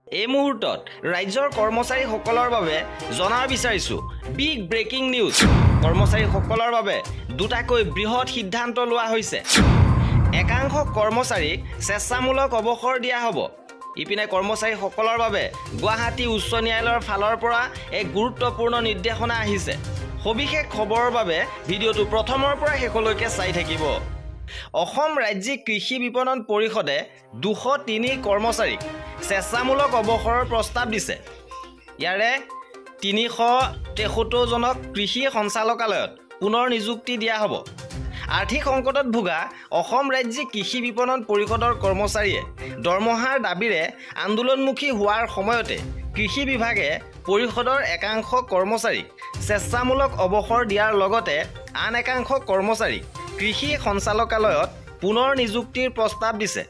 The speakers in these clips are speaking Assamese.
এই মুহূৰ্তত ৰাজ্যৰ কৰ্মচাৰীসকলৰ বাবে জনাব বিচাৰিছো বিগ ব্ৰেকিং নিউজ। কৰ্মচাৰীসকলৰ বাবে দুটাকৈ বৃহৎ সিদ্ধান্ত লোৱা হৈছে। একাংশ কৰ্মচাৰীক স্বেচ্ছামূলক অৱসৰ দিয়া হ'ব। ইপিনে কৰ্মচাৰীসকলৰ বাবে গুৱাহাটী উচ্চ ন্যায়ালয়ৰ ফালৰ পৰা এক গুৰুত্বপূৰ্ণ নিৰ্দেশনা আহিছে। সবিশেষ খবৰৰ বাবে ভিডিঅ'টো প্ৰথমৰ পৰা শেষলৈকে চাই থাকিব। অসম ৰাজ্যিক কৃষি বিপণন পৰিষদে 203 কৰ্মচাৰীক স্বেচ্ছামূলক অৱসৰৰ প্ৰস্তাৱ দিছে। ইয়াৰে 373 জনক কৃষি সঞ্চালকালয়ত পুনৰ নিযুক্তি দিয়া হ'ব। আৰ্থিক সংকটত ভোগা অসম ৰাজ্যিক কৃষি বিপণন পৰিষদৰ কৰ্মচাৰীয়ে দৰমহাৰ দাবীৰে আন্দোলনমুখী হোৱাৰ সময়তে কৃষি বিভাগে পৰিষদৰ একাংশ কৰ্মচাৰীক স্বেচ্ছামূলক অৱসৰ দিয়াৰ লগতে আন একাংশ কৰ্মচাৰীক কৃষি সঞ্চালকালয়ত পুনৰ নিযুক্তিৰ প্ৰস্তাৱ দিছে।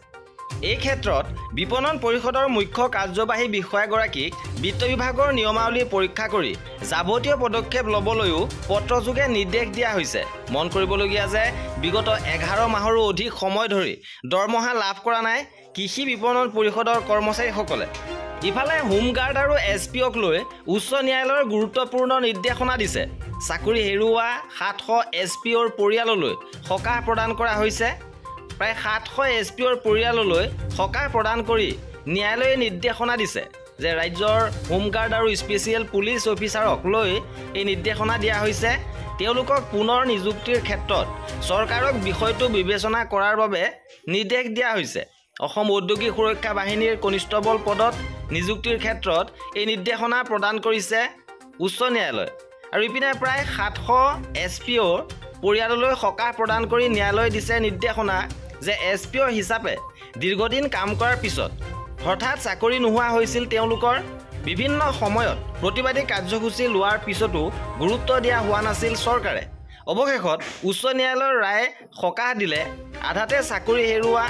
এই ক্ষেত্ৰত বিপণন পৰিষদৰ মুখ্য কাৰ্যবাহী বিষয়াগৰাকীক বিত্ত বিভাগৰ নিয়মাৱলী পৰীক্ষা কৰি যাৱতীয় পদক্ষেপ ল'বলৈও পত্ৰযোগে নিৰ্দেশ দিয়া হৈছে। মন কৰিবলগীয়া যে বিগত 11 মাহৰো অধিক সময় ধৰি দৰমহা লাভ কৰা নাই কৃষি বিপণন পৰিষদৰ কৰ্মচাৰীসকলে। ইফালে হোমগাৰ্ড আৰু SPOক লৈ উচ্চ ন্যায়ালয়ৰ গুৰুত্বপূৰ্ণ নিৰ্দেশনা দিছে। চাকৰি হেৰুওৱা 700 SPOৰ পৰিয়াললৈ সকাহ প্ৰদান কৰা হৈছে। প্ৰায় 700 SPOৰ পৰিয়াললৈ সকাহ প্ৰদান কৰি ন্যায়ালয়ে নিৰ্দেশনা দিছে যে ৰাজ্যৰ হোমগাৰ্ড আৰু স্পেচিয়েল পুলিচ অফিচাৰক লৈ এই নিৰ্দেশনা দিয়া হৈছে। তেওঁলোকক পুনৰ নিযুক্তিৰ ক্ষেত্ৰত চৰকাৰক বিষয়টো বিবেচনা কৰাৰ বাবে নিৰ্দেশ দিয়া হৈছে। অসম ঔদ্যোগিক সুৰক্ষা বাহিনীৰ কনিষ্টবল পদত নিযুক্তিৰ ক্ষেত্ৰত এই নিৰ্দেশনা প্ৰদান কৰিছে উচ্চ ন্যায়ালয়। আৰু ইপিনে প্ৰায় 700 SPOৰ পৰিয়াললৈ সকাহ প্ৰদান কৰি ন্যায়ালয়ে দিছে নিৰ্দেশনা যে SPO হিচাপে দীৰ্ঘদিন কাম কৰাৰ পিছত হঠাৎ চাকৰি নোহোৱা হৈছিল তেওঁলোকৰ। বিভিন্ন সময়ত প্ৰতিবাদী কাৰ্যসূচী লোৱাৰ পিছতো গুৰুত্ব দিয়া হোৱা নাছিল চৰকাৰে। অৱশেষত উচ্চ ন্যায়ালয়ৰ ৰায় সকাহ দিলে আধাতে চাকৰি হেৰুওৱা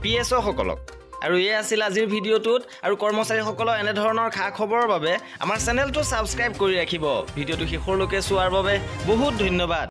PSOসকলক। আৰু এই আছিল আজিৰ ভিডিঅ'টোত। আৰু কৰ্মচাৰীসকলৰ এনেধৰণৰ খা খবৰৰ বাবে আমাৰ চেনেলটো ছাবস্ক্ৰাইব কৰি ৰাখিব। ভিডিঅ'টো শেষলৈকে চোৱাৰ বাবে বহুত ধন্যবাদ।